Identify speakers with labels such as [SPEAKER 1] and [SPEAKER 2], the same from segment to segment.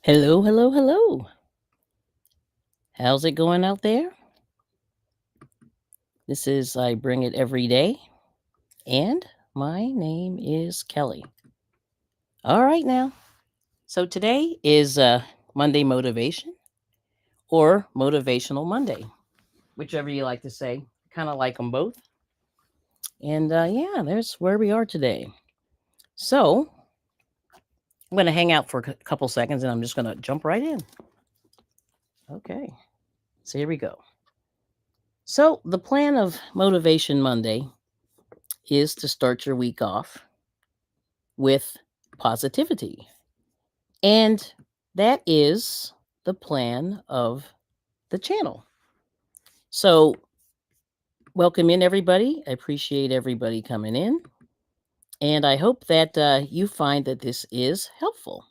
[SPEAKER 1] Hello, hello, hello. How's it going out there? This is I Bring It Every Day, and my name is Kelly. All right, now. So today is Monday Motivation or Motivational Monday, whichever you like to say. Kind of like them both. And yeah, there's where we are today. So I'm going to hang out for a couple seconds and I'm just going to jump right in. Okay, so here we go. So the plan of Motivation Monday is to start your week off with positivity. And that is the plan of the channel. So, welcome in, everybody. I appreciate everybody coming in. And I hope that you find that this is helpful.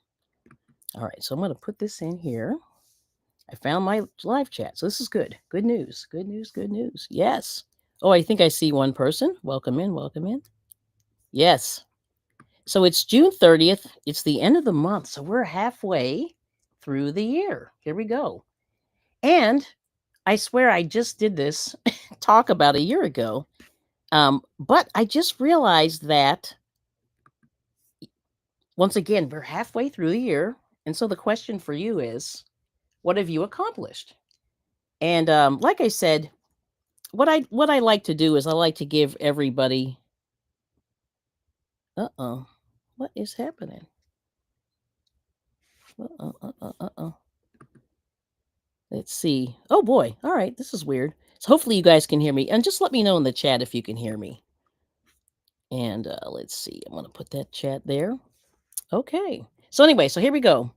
[SPEAKER 1] All right, so I'm going to put this in here. I found my live chat. So, this is good. Good news. Good news. Good news. Yes. Oh, I think I see one person. Welcome in. Welcome in. Yes. So it's June 30th. It's the end of the month. So we're halfway through the year. Here we go. And I swear I just did this talk about a year ago. But I just realized that once again, we're halfway through the year. And so the question for you is, what have you accomplished? And like I said, what I like to do is I like to give everybody. Uh-oh. What is happening? Uh-oh, uh-oh, uh-oh. Let's see. Oh boy. All right. This is weird. So hopefully you guys can hear me. And just let me know in the chat if you can hear me. And let's see. I'm going to put that chat there. Okay. So anyway, so here we go.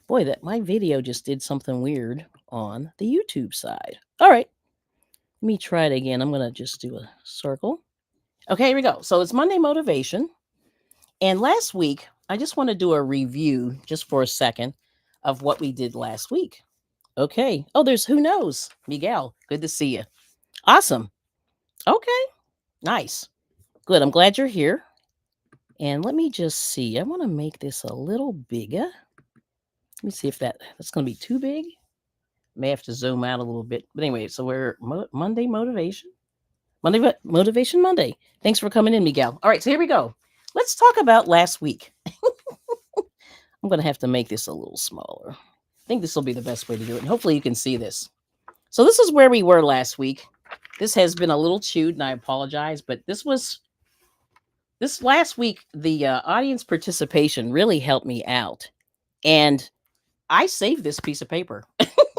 [SPEAKER 1] Boy, that my video just did something weird on the YouTube side. All right. Let me try it again. I'm going to just do a circle. Okay, here we go. So it's Monday Motivation. And last week, I just want to do a review just for a second of what we did last week. Okay. Oh, there's who knows? Miguel. Good to see you. Awesome. Okay. Nice. Good. I'm glad you're here. And let me just see. I want to make this a little bigger. Let me see if that's going to be too big. May have to zoom out a little bit. But anyway, so we're Monday Motivation. Motivation Monday. Thanks for coming in, Miguel. All right, so here we go. Let's talk about last week. I'm going to have to make this a little smaller. I think this will be the best way to do it. And hopefully you can see this. So this is where we were last week. This has been a little chewed, and I apologize, but this last week, the audience participation really helped me out. And I saved this piece of paper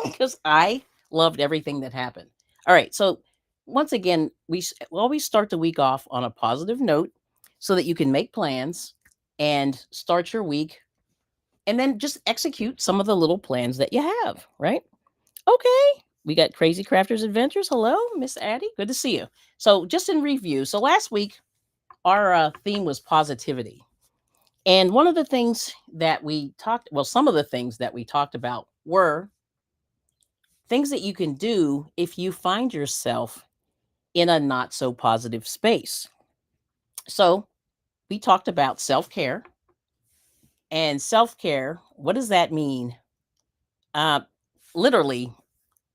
[SPEAKER 1] because I loved everything that happened. All right. So, once again, we always start the week off on a positive note so that you can make plans and start your week and then just execute some of the little plans that you have, right? Okay. We got Crazy Crafters Adventures. Hello, Miss Addie. Good to see you. So, just in review. So, last week, our theme was positivity. And one of the things that we talked, well, some of the things that we talked about were things that you can do if you find yourself in a not so positive space. So we talked about self care and self care. What does that mean? Uh, Literally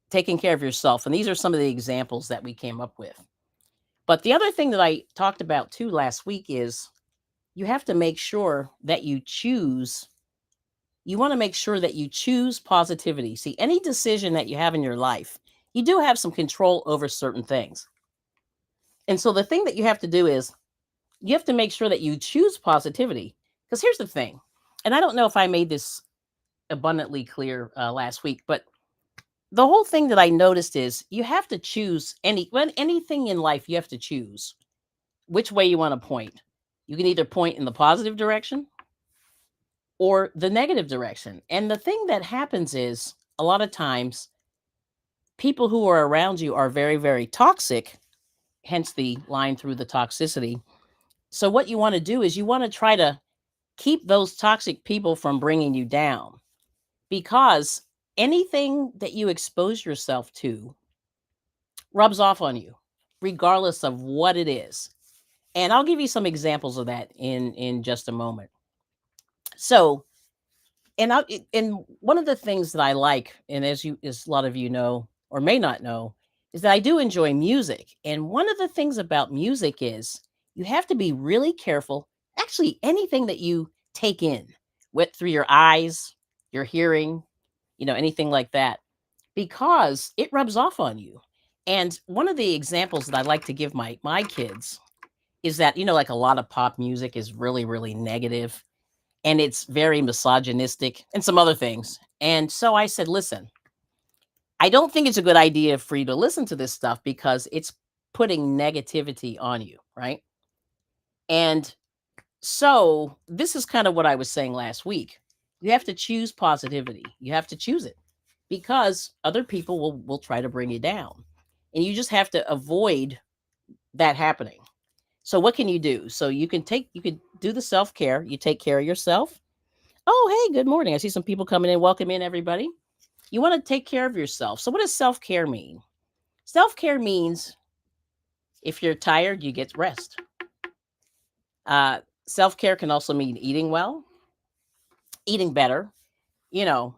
[SPEAKER 1] taking care of yourself. And these are some of the examples that we came up with. But the other thing that I talked about too last week is you have to make sure that you want to make sure that you choose positivity. See, any decision that you have in your life, you do have some control over certain things. And so the thing that you have to do is you have to make sure that you choose positivity. Because here's the thing, and I don't know if I made this abundantly clear last week, but the whole thing that I noticed is you have to choose anything in life, you have to choose which way you want to point. You can either point in the positive direction or the negative direction. And the thing that happens is a lot of times people who are around you are very, very toxic, hence the line through the toxicity. So, what you want to do is you want to try to keep those toxic people from bringing you down because anything that you expose yourself to rubs off on you, regardless of what it is. And I'll give you some examples of that in just a moment. So, And one of the things that I like, and as a lot of you know or may not know, is that I do enjoy music. And one of the things about music is you have to be really careful. Actually, anything that you take in, through your eyes, your hearing, anything like that, because it rubs off on you. And one of the examples that I like to give my kids is that, like a lot of pop music is really, really negative, and it's very misogynistic and some other things. And so I said, listen, I don't think it's a good idea for you to listen to this stuff because it's putting negativity on you, right? And so this is kind of what I was saying last week. You have to choose positivity. You have to choose it because other people will try to bring you down. And you just have to avoid that happening. So what can you do? So you could do the self-care. You take care of yourself. Oh, hey, good morning. I see some people coming in. Welcome in, everybody. You want to take care of yourself. So, what does self care mean? Self care means if you're tired, you get rest. Uh, Self care can also mean eating well, eating better. You know,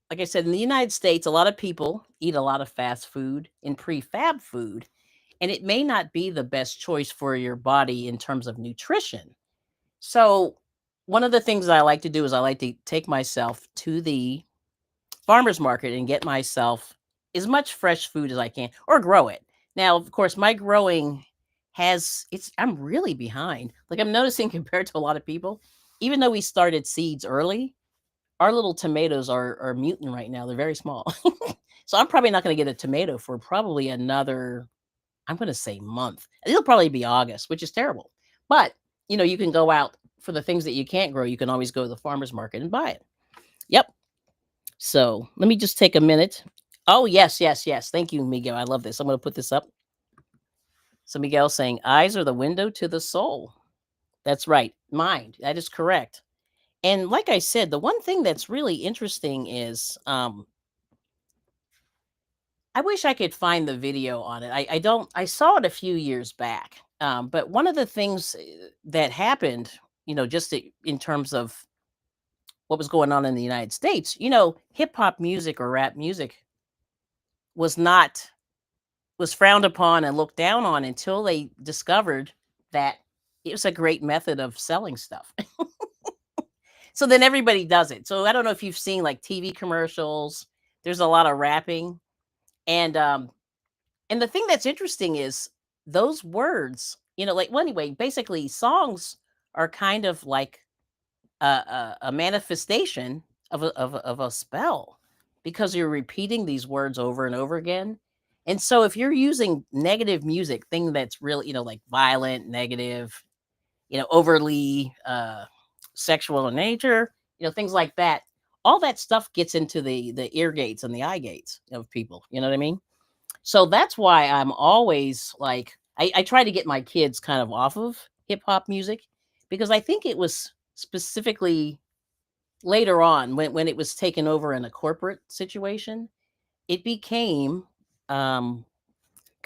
[SPEAKER 1] like I said, in the United States, a lot of people eat a lot of fast food and prefab food, and it may not be the best choice for your body in terms of nutrition. So, one of the things I like to do is I like to take myself to the farmer's market and get myself as much fresh food as I can or grow it. Now, of course, my growing I'm really behind. Like I'm noticing compared to a lot of people, even though we started seeds early, our little tomatoes are mutant right now. They're very small. So I'm probably not going to get a tomato for probably another, I'm going to say month. It'll probably be August, which is terrible. But, you can go out for the things that you can't grow. You can always go to the farmer's market and buy it. Yep. So let me just take a minute. Oh, yes, yes, yes. Thank you, Miguel. I love this. I'm going to put this up. So Miguel's saying, eyes are the window to the soul. That's right. Mind. That is correct. And like I said, the one thing that's really interesting is I wish I could find the video on it. I don't, I saw it a few years back. But one of the things that happened, just in terms of what was going on in the United States, hip hop music or rap music was not was frowned upon and looked down on until they discovered that it was a great method of selling stuff. So then everybody does it. So I don't know if you've seen like TV commercials. There's a lot of rapping, and the thing that's interesting is those words. Like well, anyway, basically songs are kind of like a manifestation of a spell because you're repeating these words over and over again. And so if you're using negative music, thing that's really, like violent, negative, overly sexual in nature, things like that, all that stuff gets into the ear gates and the eye gates of people. You know what I mean? So that's why I'm always like I try to get my kids kind of off of hip hop music because I think it was specifically later on when it was taken over in a corporate situation, it became kind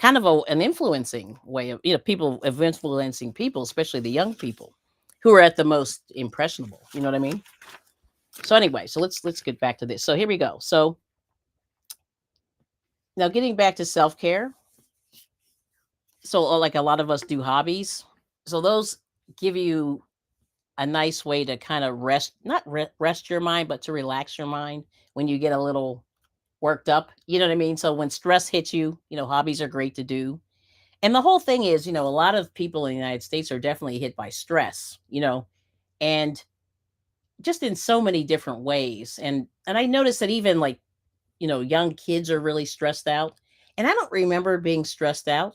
[SPEAKER 1] of an influencing way of people of influencing people, especially the young people who are at the most impressionable. You know what I mean? So anyway, so let's get back to this. So here we go. So now getting back to self-care. So like a lot of us do hobbies. So those give you a nice way to kind of rest, not rest your mind, but to relax your mind when you get a little worked up. You know what I mean? So when stress hits you, hobbies are great to do. And the whole thing is, a lot of people in the United States are definitely hit by stress, and just in so many different ways. And I noticed that even like, young kids are really stressed out. And I don't remember being stressed out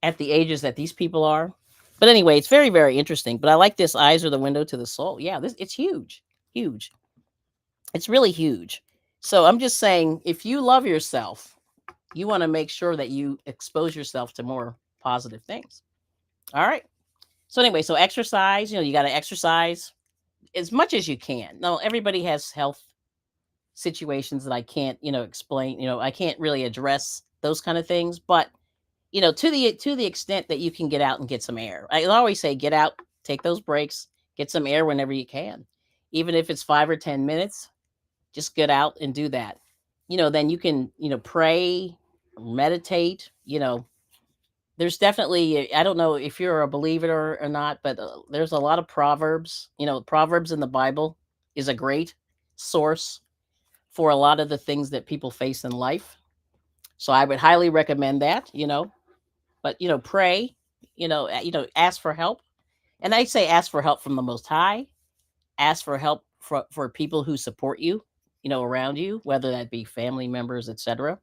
[SPEAKER 1] at the ages that these people are. But anyway, it's very, very interesting. But I like this eyes are the window to the soul. Yeah, this it's huge. Huge. It's really huge. So I'm just saying if you love yourself, you want to make sure that you expose yourself to more positive things. All right. So anyway, so exercise, you got to exercise as much as you can. Now, everybody has health situations that I can't, explain, I can't really address those kind of things, but to the extent that you can get out and get some air. I always say get out, take those breaks, get some air whenever you can. even if it's 5 or 10 minutes, just get out and do that. Then you can, pray, meditate. There's definitely, I don't know if you're a believer or not, but there's a lot of proverbs. Proverbs in the Bible is a great source for a lot of the things that people face in life. So I would highly recommend that. But pray, ask for help. And I say ask for help from the Most High. Ask for help for people who support you, around you, whether that be family members, etc.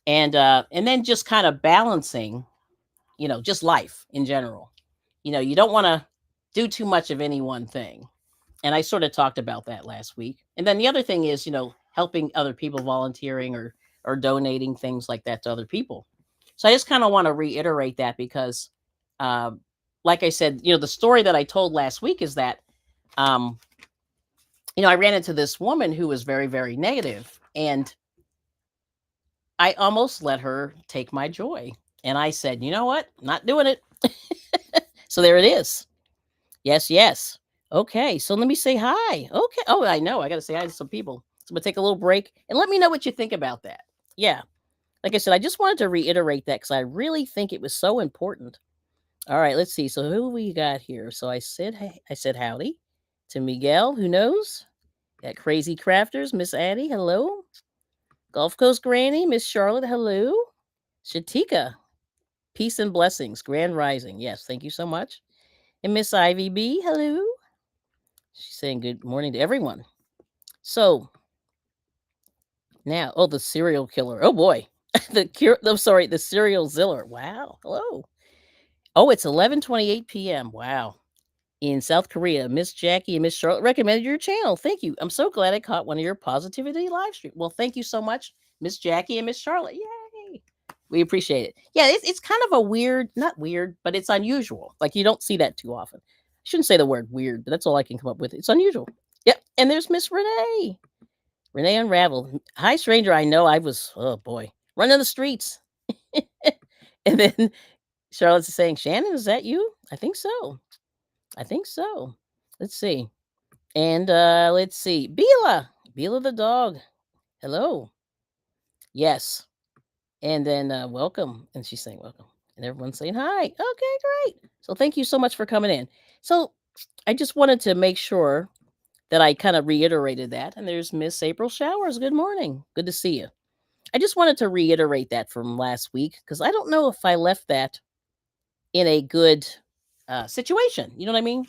[SPEAKER 1] And then just kind of balancing, just life in general. You don't want to do too much of any one thing. And I sort of talked about that last week. And then the other thing is, helping other people, volunteering or donating things like that to other people. So I just kind of want to reiterate that because, um, like I said, the story that I told last week is that, um, I ran into this woman who was very, very negative, and I almost let her take my joy. And I said, you know what? Not doing it. So there it is. Yes, yes. Okay, so let me say hi. Okay. Oh, I know. I got to say hi to some people. So I'm going to take a little break and let me know what you think about that. Yeah. Like I said, I just wanted to reiterate that because I really think it was so important. All right, let's see. So who we got here? So I said, hey, I said howdy to Miguel. Who knows? Got Crazy Crafters, Miss Addie. Hello. Gulf Coast Granny, Miss Charlotte. Hello. Shatika. Peace and blessings. Grand Rising. Yes, thank you so much. And Miss Ivy B. Hello. She's saying good morning to everyone. So now, oh, the serial killer. Oh boy, the serial ziller. Wow. Hello. Oh, it's 11:28 p.m. Wow. In South Korea, Miss Jackie and Miss Charlotte recommended your channel. Thank you. I'm so glad I caught one of your positivity live stream. Well, thank you so much, Miss Jackie and Miss Charlotte. Yay. We appreciate it. Yeah, it's kind of a weird, not weird, but it's unusual. Like you don't see that too often. I shouldn't say the word weird, but that's all I can come up with. It's unusual. Yep. And there's Miss Renee. Renee Unraveled. Hi, stranger. I know I was, oh boy, running the streets. And then Charlotte's saying, Shannon, is that you? I think so. I think so. Let's see. And let's see. Bila the dog. Hello. Yes. And then welcome. And she's saying welcome. And everyone's saying hi. Okay, great. So thank you so much for coming in. So I just wanted to make sure that I kind of reiterated that. And there's Miss April Showers. Good morning. Good to see you. I just wanted to reiterate that from last week because I don't know if I left that in a good situation. You know what I mean?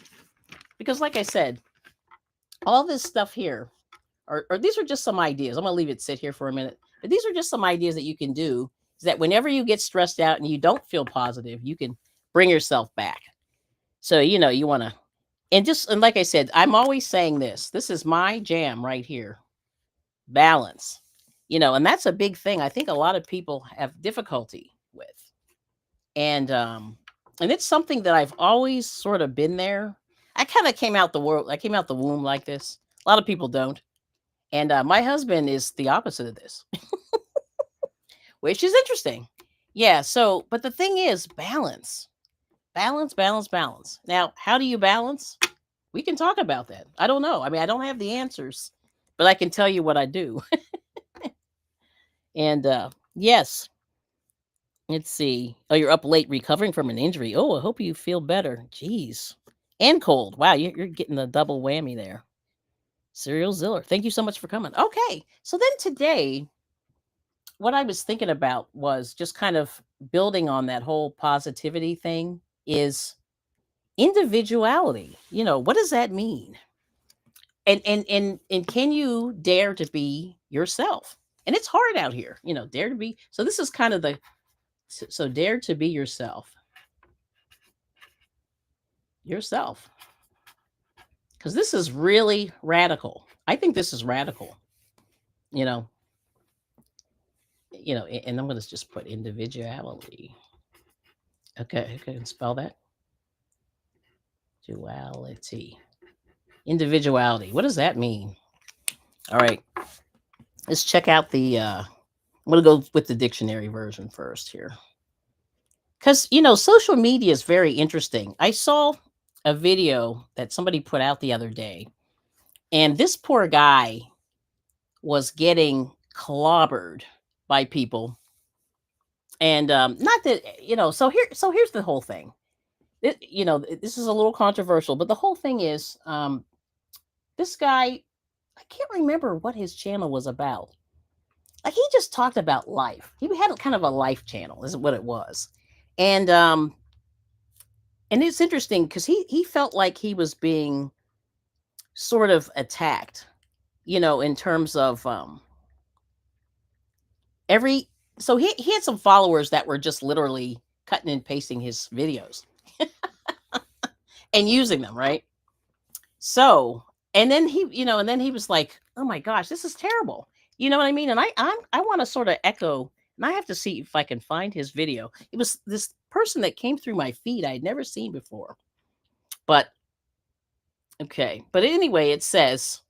[SPEAKER 1] Because, like I said, all this stuff here, or these are just some ideas. I'm going to leave it sit here for a minute. But these are just some ideas that you can do is that whenever you get stressed out and you don't feel positive, you can bring yourself back. So, you want to, and like I said, I'm always saying this is my jam right here. Balance, and that's a big thing. I think a lot of people have difficulty with. And it's something that I've always sort of been there. I kind of came out the womb like this. A lot of people don't. And my husband is the opposite of this, which is interesting. Yeah. So, but the thing is balance, balance, balance, balance. Now, how do you balance? We can talk about that. I don't know. I mean, I don't have the answers, but I can tell you what I do. And yes, let's see. Oh, you're up late recovering from an injury. Oh, I hope you feel better. Jeez. And cold. Wow, you're getting the double whammy there. Serial Ziller. Thank you so much for coming. Okay. So then today, what I was thinking about was just kind of building on that whole positivity thing is individuality. What does that mean? And can you dare to be yourself? And it's hard out here, dare to be. So this is kind of so dare to be yourself. Yourself. Because this is really radical. I think this is radical. You know, and I'm going to just put individuality. Okay, and spell that. Duality. Individuality. What does that mean? All right. Let's check out the I'm going to go with the dictionary version first here. Cuz social media is very interesting. I saw a video that somebody put out the other day And this poor guy was getting clobbered by people. And not that so here's the whole thing. This is a little controversial, but the whole thing is this guy, I can't remember what his channel was about. Like he just talked about life. He had kind of a life channel, is what it was. And and it's interesting because he felt like he was being sort of attacked, in terms of every he had some followers that were just literally cutting and pasting his videos and using them, right? So, and then he was like, "Oh my gosh, this is terrible." You know what I mean? And I want to sort of echo, and I have to see if I can find his video. It was this person that came through my feed I had never seen before. But okay, but anyway, it says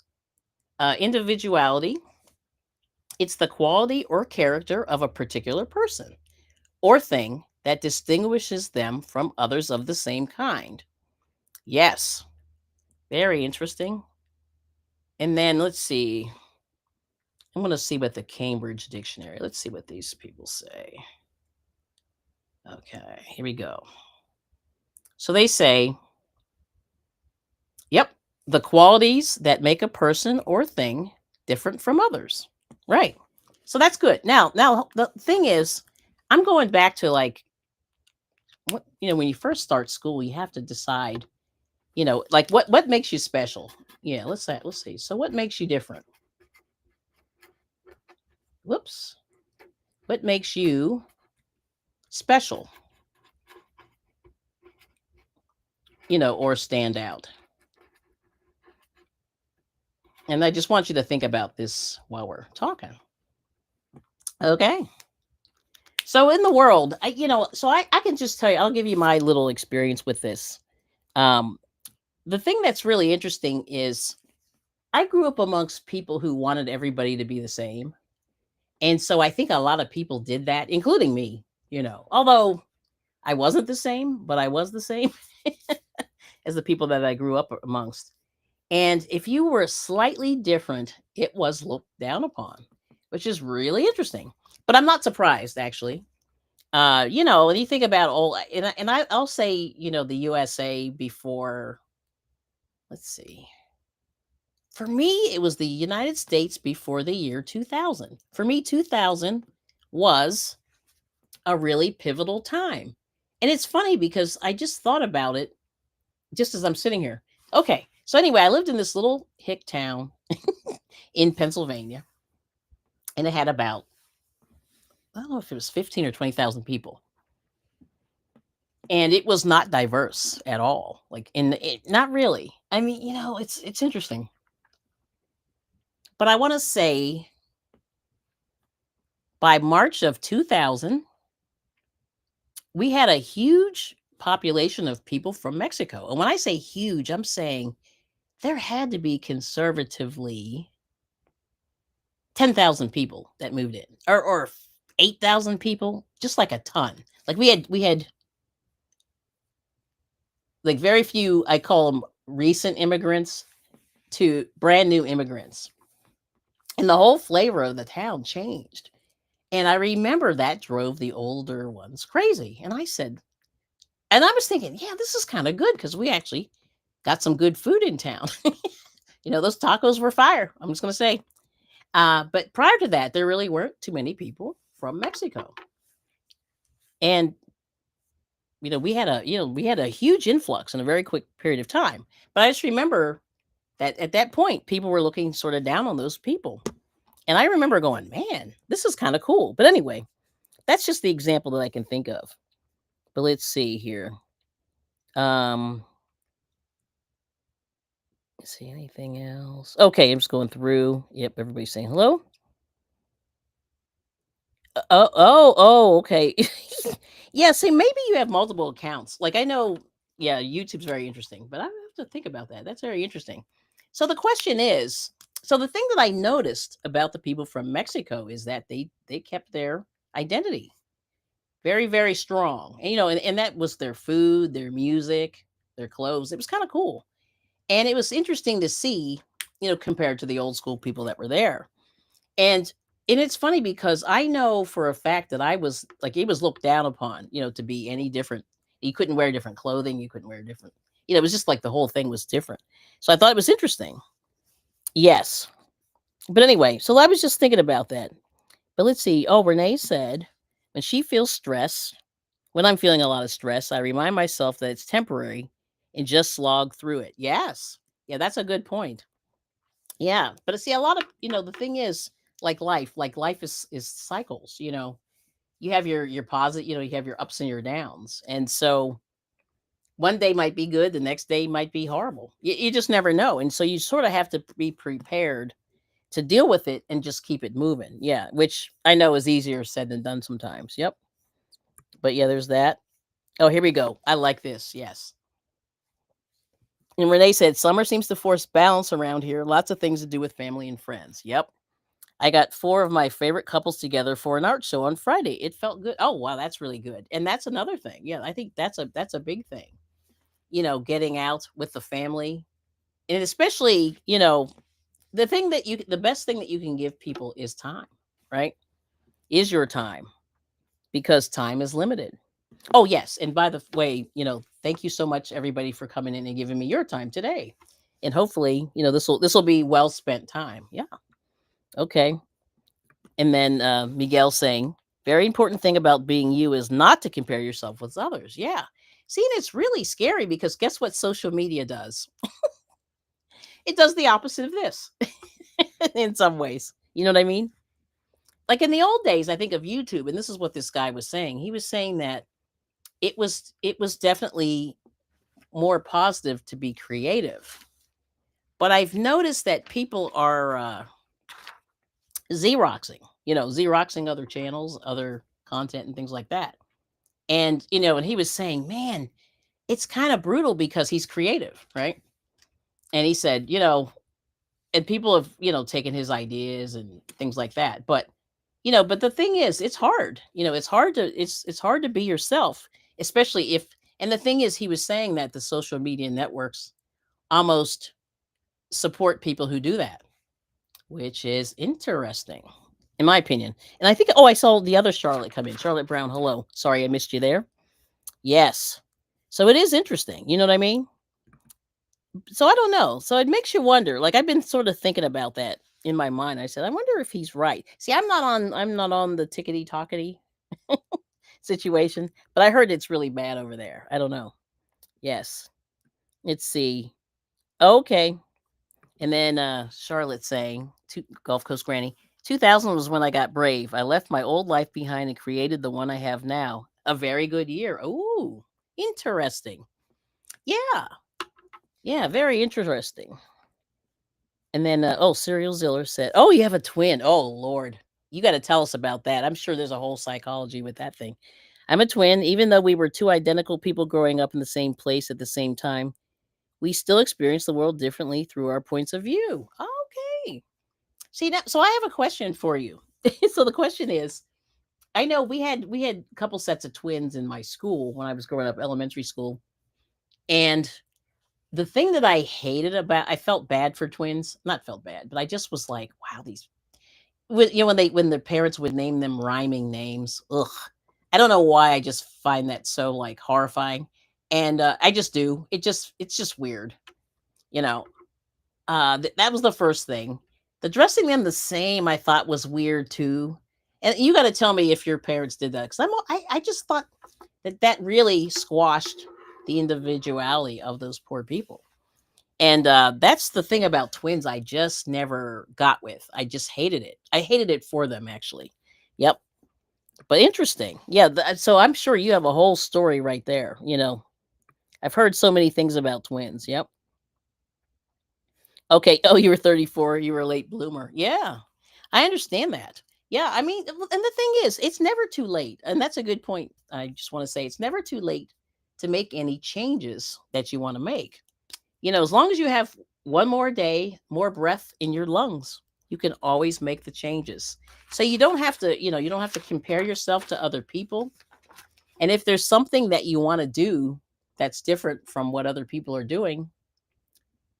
[SPEAKER 1] individuality. It's the quality or character of a particular person or thing that distinguishes them from others of the same kind. Yes, very interesting. And then let's see. I'm going to see what the Cambridge Dictionary. Let's see what these people say. Okay, here we go. So they say, yep, the qualities that make a person or thing different from others. Right. So that's good. Now the thing is, I'm going back to like when you first start school, you have to decide, like what makes you special. Yeah, let's see. So what makes you different? Whoops. What makes you special, or stand out? And I just want you to think about this while we're talking. Okay. So in the world, I can just tell you, I'll give you my little experience with this. Um, the thing that's really interesting is I grew up amongst people who wanted everybody to be the same. And so I think a lot of people did that, including me, although I wasn't the same, but I was the same as the people that I grew up amongst. And if you were slightly different, it was looked down upon, which is really interesting. But I'm not surprised, actually. When you think about I'll say, the USA before, let's see. For me, it was the United States before the year 2000. For me, 2000 was a really pivotal time. And it's funny because I just thought about it just as I'm sitting here. Okay. So anyway, I lived in this little hick town in Pennsylvania, and it had about, I don't know if it was 15 or 20,000 people. And it was not diverse at all. Like not really. I mean, it's interesting. But I want to say by March of 2000, we had a huge population of people from Mexico. And when I say huge, I'm saying there had to be conservatively 10,000 people that moved in, or 8,000 people, just like a ton. Like we had like very few, I call them recent immigrants to brand new immigrants. And the whole flavor of the town changed. And I remember that drove the older ones crazy. And I was thinking, yeah, this is kind of good because we actually got some good food in town. Those tacos were fire. I'm just going to say. But prior to that, there really weren't too many people from Mexico. And we had a huge influx in a very quick period of time. But I just remember that at that point, people were looking sort of down on those people. And I remember going, man, this is kind of cool. But anyway, that's just the example that I can think of. But let's see here. Um, let's see anything else. Okay, I'm just going through. Yep, everybody's saying hello. Okay. Yeah, see, maybe you have multiple accounts. Like I know, yeah, YouTube's very interesting, but I have to think about that. That's very interesting. So the question is, so the thing that I noticed about the people from Mexico is that they kept their identity very, very strong. And and that was their food, their music, their clothes. It was kind of cool. And it was interesting to see compared to the old school people that were there. And and it's funny because I know for a fact that I was like it was looked down upon, to be any different. You couldn't wear different clothing, you couldn't wear different. It was just like the whole thing was different. So I thought it was interesting. Yes. But anyway, so I was just thinking about that. But let's see. Oh, Renee said when she feels stress, when I'm feeling a lot of stress, I remind myself that it's temporary and just slog through it. Yes. Yeah, that's a good point. Yeah, but see, a lot of the thing is like life is cycles. You have your positive, you have your ups and your downs, and so one day might be good, the next day might be horrible. You just never know, and so you sort of have to be prepared to deal with it and just keep it moving. Yeah, which I know is easier said than done sometimes. Yep, but yeah, there's that. Oh, here we go. I like this. Yes. And Renee said, summer seems to force balance around here. Lots of things to do with family and friends. Yep. I got four of my favorite couples together for an art show on Friday. It felt good. Oh wow, that's really good. And that's another thing. Yeah, I think that's a big thing. Getting out with the family. And especially, the best thing that you can give people is time, right? Is your time because time is limited. Oh yes, and by the way, thank you so much everybody for coming in and giving me your time today. And hopefully, this will be well spent time. Yeah. Okay. And then Miguel saying, very important thing about being you is not to compare yourself with others. Yeah. See, and it's really scary because guess what social media does? It does the opposite of this in some ways. You know what I mean? Like in the old days, I think of YouTube, and this is what this guy was saying. He was saying that it was definitely more positive to be creative. But I've noticed that people are Xeroxing other channels, other content, and things like that. And he was saying, man, it's kind of brutal because he's creative, right? And he said, and people have, taken his ideas and things like that. But the thing is, it's hard. It's hard to be yourself, especially if. And the thing is, he was saying that the social media networks almost support people who do that, which is interesting, in my opinion. And I think, oh, I saw the other Charlotte come in. Charlotte Brown, hello. Sorry I missed you there. Yes. So it is interesting. You know what I mean? So I don't know. So it makes you wonder. Like I've been sort of thinking about that in my mind. I said, I wonder if he's right. See, I'm not on the tickety tockety situation, but I heard it's really bad over there. I don't know. Yes. Let's see. Okay. And then Charlotte saying, Gulf Coast Granny, 2000 was when I got brave. I left my old life behind and created the one I have now. A very good year. Ooh, interesting. Yeah. Yeah, very interesting. And then, Serial Ziller said, oh, you have a twin. Oh, Lord. You got to tell us about that. I'm sure there's a whole psychology with that thing. I'm a twin. Even though we were two identical people growing up in the same place at the same time, we still experience the world differently through our points of view. Okay. See now, so I have a question for you. So the question is, I know we had a couple sets of twins in my school when I was growing up, elementary school, and the thing that I hated about, I felt bad for twins, not felt bad, but I just was like, wow, these when their parents would name them rhyming names. Ugh, I don't know why. I just find that so like horrifying, and I just do. It's just weird, you know. That was the first thing. The dressing them the same, I thought was weird too. And you got to tell me if your parents did that, because I just thought that really squashed the individuality of those poor people. And that's the thing about twins. I just never got with. I just hated it. I hated it for them, actually. Yep. But interesting. Yeah. So I'm sure you have a whole story right there. I've heard so many things about twins. Yep. Okay. Oh, you were 34. You were a late bloomer. Yeah. I understand that. Yeah. I mean, and the thing is, it's never too late. And that's a good point. I just want to say it's never too late to make any changes that you want to make. As long as you have one more day, more breath in your lungs, you can always make the changes. So you don't have to compare yourself to other people. And if there's something that you want to do that's different from what other people are doing,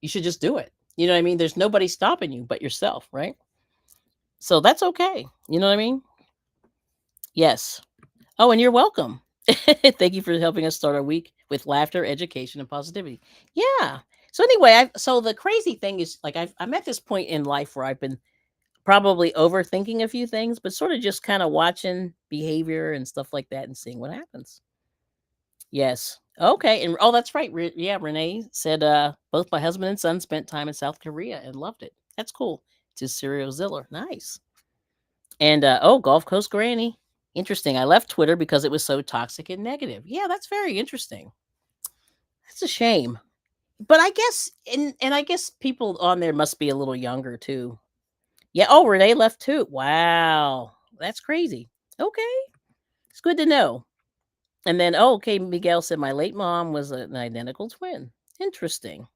[SPEAKER 1] you should just do it. You know what I mean? There's nobody stopping you but yourself, right? So that's okay. You know what I mean? Yes. Oh, and you're welcome. Thank you for helping us start our week with laughter, education, and positivity. Yeah. So anyway, so the crazy thing is, like, I'm at this point in life where I've been probably overthinking a few things, but sort of just kind of watching behavior and stuff like that and seeing what happens. Yes. Okay. And oh, that's right. Yeah, Renee said both my husband and son spent time in South Korea and loved it. That's cool. To Serial Ziller. Nice. And oh, Gulf Coast Granny. Interesting. I left Twitter because it was so toxic and negative. Yeah, that's very interesting. That's a shame. But I guess and I guess people on there must be a little younger too. Yeah, oh, Renee left too. Wow. That's crazy. Okay. It's good to know. And then, oh, okay, Miguel said my late mom was an identical twin. Interesting.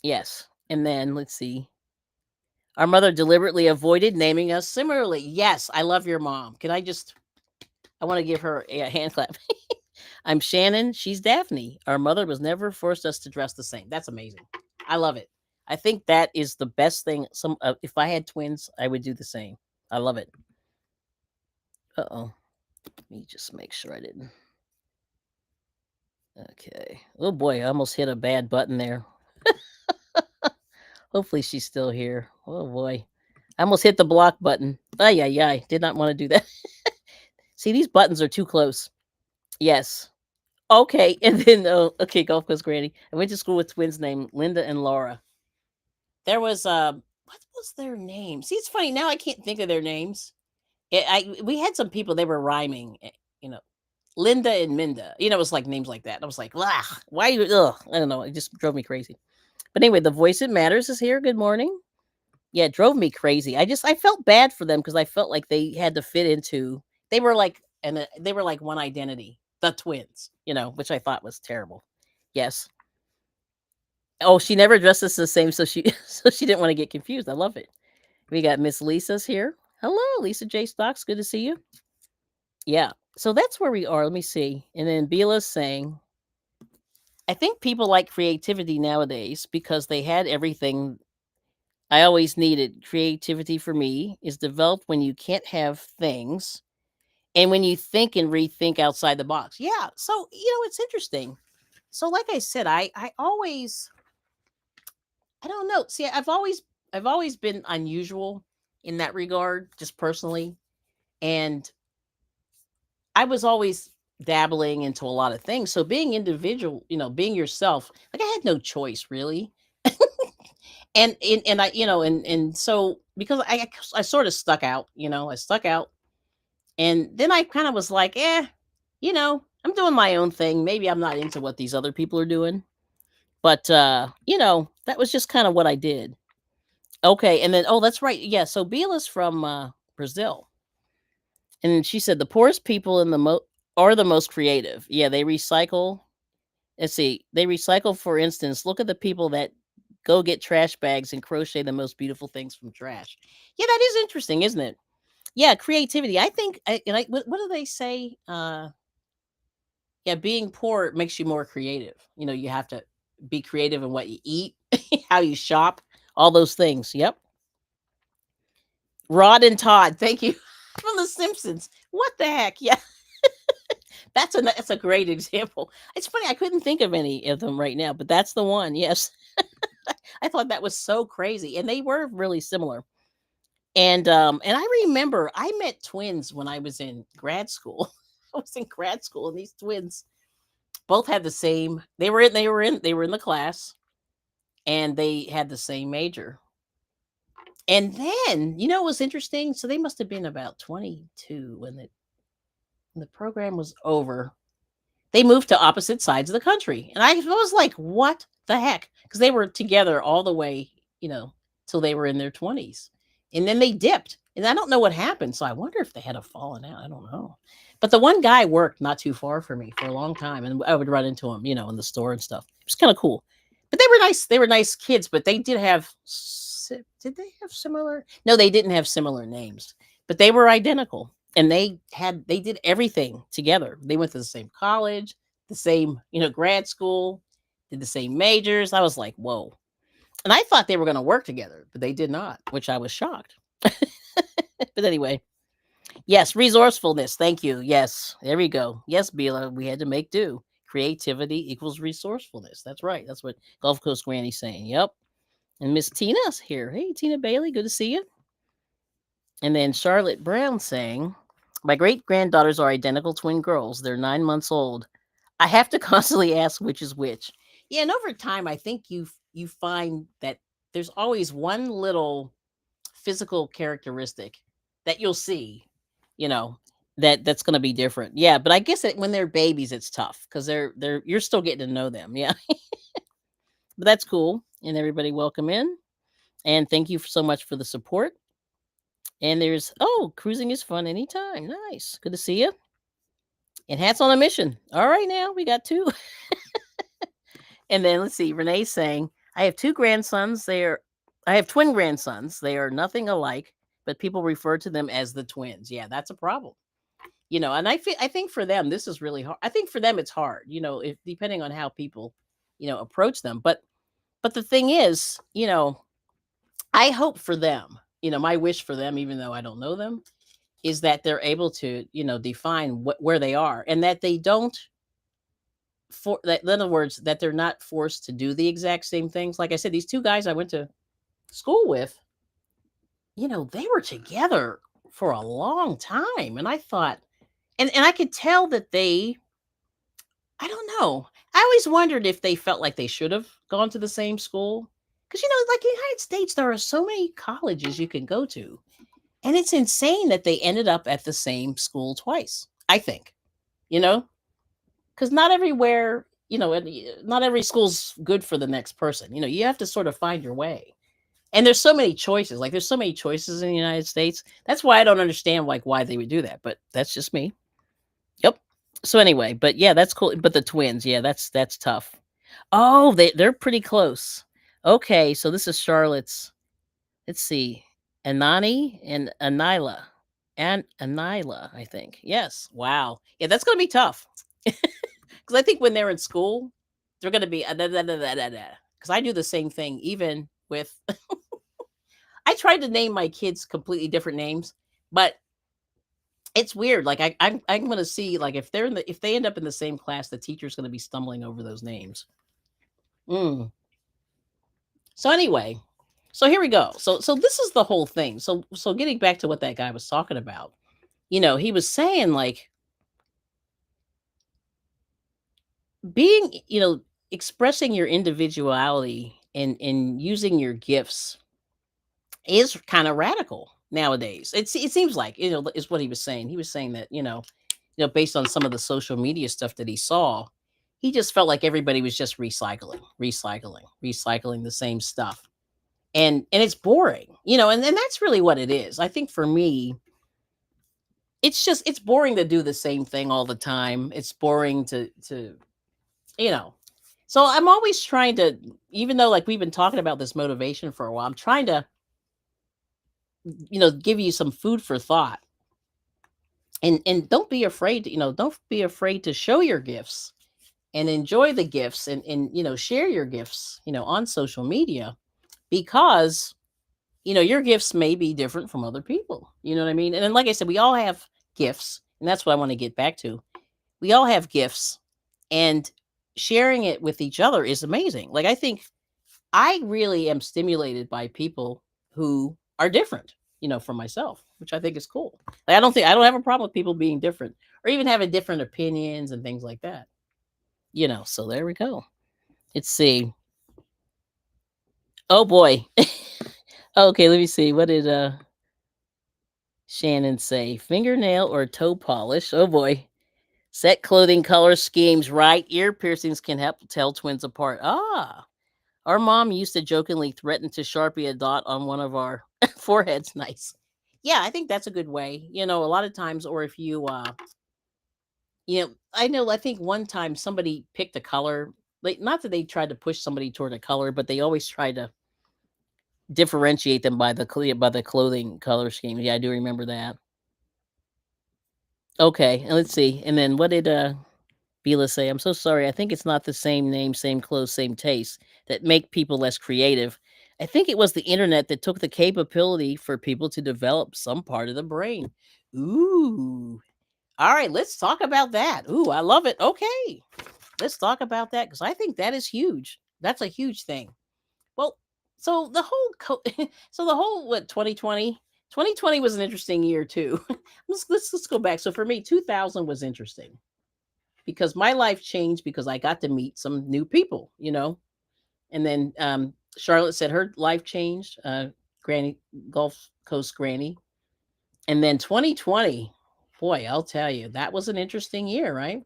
[SPEAKER 1] Yes. And then let's see. Our mother deliberately avoided naming us similarly. Yes, I love your mom. Can I just I want to give her a hand clap. I'm Shannon. She's Daphne. Our mother was never forced us to dress the same. That's amazing. I love it. I think that is the best thing. If I had twins, I would do the same. I love it. Uh oh. Let me just make sure I didn't. Okay. Oh boy, I almost hit a bad button there. Hopefully she's still here. Oh boy. I almost hit the block button. Ay, ay, ay. Did not want to do that. See, these buttons are too close. Yes. Okay. And then, oh, okay, Gulf Coast Granny. I went to school with twins named Linda and Laura. There was, what was their name? See, it's funny. Now I can't think of their names. We had some people, they were rhyming, you know, Linda and Minda. You know, it was like names like that. I was like, why you, ugh, I don't know. It just drove me crazy. But anyway, the voice that matters is here. Good morning. Yeah, it drove me crazy. I felt bad for them because I felt like they had to fit into. They were like they were like one identity, the twins. You know, which I thought was terrible. Yes. Oh, she never dressed us the same, so she so she didn't want to get confused. I love it. We got Miss Lisa's here. Hello, Lisa J. Stocks. Good to see you. Yeah. So that's where we are. Let me see. And then Bila's saying, I think people like creativity nowadays because they had everything I always needed. Creativity for me is developed when you can't have things and when you think and rethink outside the box. Yeah. So, it's interesting. So, like I said, I always, I don't know. See, I've always been unusual in that regard, just personally. And I was always dabbling into a lot of things. So being individual, being yourself, like I had no choice really. And I, and so because I sort of stuck out, I stuck out, and then I kind of was like, I'm doing my own thing. Maybe I'm not into what these other people are doing, but that was just kind of what I did. Okay, and then oh, that's right, yeah. So Bila's from Brazil, and she said the poorest people in the are the most creative. Yeah, they recycle. Let's see, they recycle. For instance, look at the people that go get trash bags and crochet the most beautiful things from trash. Yeah, that is interesting, isn't it? Yeah, creativity. I think, what do they say? Yeah, being poor makes you more creative. You have to be creative in what you eat, how you shop, all those things. Yep. Rod and Todd, thank you. From The Simpsons. What the heck? Yeah, that's a great example. It's funny, I couldn't think of any of them right now, but that's the one. Yes. I thought that was so crazy. And they were really similar. And I remember I met twins when I was in grad school. I was in grad school, and these twins both had the same. They were in the class, and they had the same major. And then, what was interesting? So they must have been about 22 when the program was over. They moved to opposite sides of the country. And I was like, what the heck? Because they were together all the way, till they were in their 20s. And then they dipped. And I don't know what happened. So I wonder if they had a falling out. I don't know. But the one guy worked not too far from me for a long time. And I would run into him, in the store and stuff. It was kind of cool. But they were nice. They were nice kids, but they did have, did they have similar? No, they didn't have similar names, but they were identical, and they did everything together. They went to the same college, the same, grad school, did the same majors. I was like, whoa. And I thought they were going to work together, but they did not, which I was shocked. But anyway, yes, resourcefulness. Thank you. Yes, there we go. Yes, Bila, we had to make do. Creativity equals resourcefulness. That's right. That's what Gulf Coast Granny's saying. Yep. And Miss Tina's here. Hey, Tina Bailey, good to see you. And then Charlotte Brown saying, my great granddaughters are identical twin girls. They're 9 months old. I have to constantly ask which is which. Yeah, and over time, I think you find that there's always one little physical characteristic that you'll see, you know, that's going to be different. Yeah, but I guess that when they're babies, it's tough because they're you're still getting to know them. Yeah, but that's cool. And everybody, welcome in, and thank you so much for the support. And there's cruising is fun anytime. Nice, good to see you. And hats on a mission. All right, now we got two. And then let's see, Renee's saying, I have two grandsons. I have twin grandsons. They are nothing alike, but people refer to them as the twins. Yeah, that's a problem. And I think for them this is really hard. I think for them it's hard, if depending on how people, approach them. But the thing is, I hope for them, my wish for them, even though I don't know them, is that they're able to, define where they are and that they don't for that in other words that they're not forced to do the exact same things. Like I said, these two guys I went to school with, they were together for a long time. And I thought, and I could tell that I don't know. I always wondered if they felt like they should have gone to the same school. Because, like in the United States, there are so many colleges you can go to. And it's insane that they ended up at the same school twice, I think, you know? Because not everywhere, not every school's good for the next person. You have to sort of find your way. And there's so many choices. Like there's so many choices in the United States. That's why I don't understand why they would do that. But that's just me. Yep. So anyway, but yeah, that's cool. But the twins, yeah, that's tough. Oh, they're pretty close. Okay, so this is Charlotte's. Let's see, Anani and Anila, and Anila, I think. Yes. Wow. Yeah, that's gonna be tough. Because I think when they're in school, they're gonna be because I do the same thing. Even with, I tried to name my kids completely different names, but it's weird. Like I'm gonna see like if they end up in the same class, the teacher's gonna be stumbling over those names. Mm. So anyway, so here we go. So this is the whole thing. So getting back to what that guy was talking about, he was saying like being, expressing your individuality and using your gifts is kind of radical nowadays. It seems like, is what he was saying. He was saying that, based on some of the social media stuff that he saw, he just felt like everybody was just recycling the same stuff. And it's boring, and that's really what it is. I think for me, it's boring to do the same thing all the time. It's boring to you know. So I'm always trying to, even though like we've been talking about this motivation for a while, I'm trying to, give you some food for thought. And don't be afraid to, don't be afraid to show your gifts and enjoy the gifts and share your gifts, on social media because your gifts may be different from other people. You know what I mean? And then, like I said, we all have gifts, and that's what I want to get back to. We all have gifts, and sharing it with each other is amazing. Like, I think I really am stimulated by people who are different, from myself, which I think is cool. Like, I don't have a problem with people being different or even having different opinions and things like that. So there we go. Let's see. Oh boy. Okay, let me see. What did Shannon say? Fingernail or toe polish? Oh boy. Set clothing color schemes, right? Ear piercings can help tell twins apart. Ah, our mom used to jokingly threaten to Sharpie a dot on one of our foreheads. Nice. Yeah, I think that's a good way. A lot of times, or if you, I think one time somebody picked a color, like not that they tried to push somebody toward a color, but they always try to differentiate them by the clothing color scheme. Yeah, I do remember that. Okay, and let's see. And then what did Bila say? I'm so sorry. I think it's not the same name, same clothes, same taste that make people less creative. I think it was the internet that took the capability for people to develop some part of the brain. Ooh. All right, let's talk about that. Ooh, I love it. Okay. Let's talk about that because I think that is huge. That's a huge thing. Well, so the whole so the whole what 2020 was an interesting year too. Let's go back. So for me, 2000 was interesting because my life changed because I got to meet some new people, And then Charlotte said her life changed. Granny Gulf Coast Granny, and then 2020. Boy, I'll tell you, that was an interesting year, right?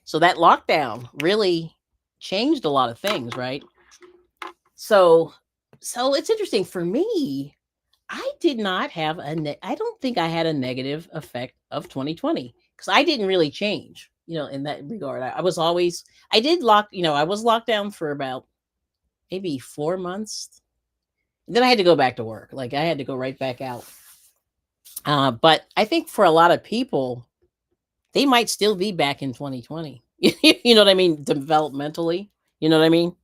[SPEAKER 1] So that lockdown really changed a lot of things, right? So so it's interesting for me. I did not have I don't think I had a negative effect of 2020 because I didn't really change, in that regard. I was always I did lock, I was locked down for about maybe 4 months. Then I had to go back to work. Like I had to go right back out. But I think for a lot of people, they might still be back in 2020. You know what I mean? Developmentally, you know what I mean?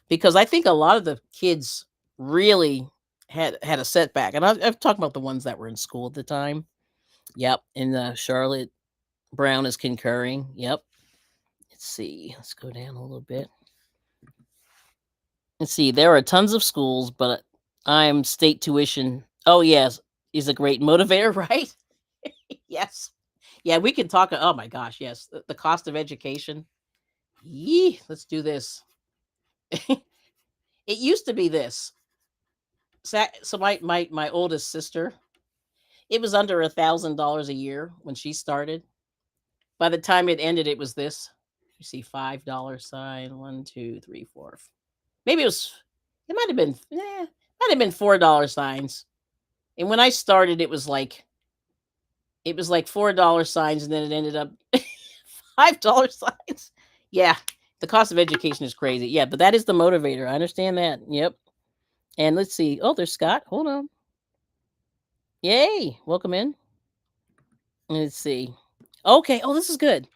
[SPEAKER 1] Because I think a lot of the kids really had a setback, and I've talked about the ones that were in school at the time. Yep, and Charlotte Brown is concurring. Yep. Let's see. Let's go down a little bit. Let's see. There are tons of schools, but I'm state tuition. Oh yes, is a great motivator, right? Yes. Yeah, we can talk. Oh my gosh, yes, the cost of education. Yee, let's do this. It used to be this. So my oldest sister, it was under $1,000 a year when she started. By the time it ended, it was this. You see, $5 sign. One, two, three, four. Maybe it was. It might have been. Might have been $4 signs. And when I started, it was like $4 signs, and then it ended up $5 signs. Yeah, the cost of education is crazy. Yeah, but that is the motivator. I understand that. Yep. And let's see. Oh, there's Scott. Hold on. Yay! Welcome in. Let's see. Okay. Oh, this is good.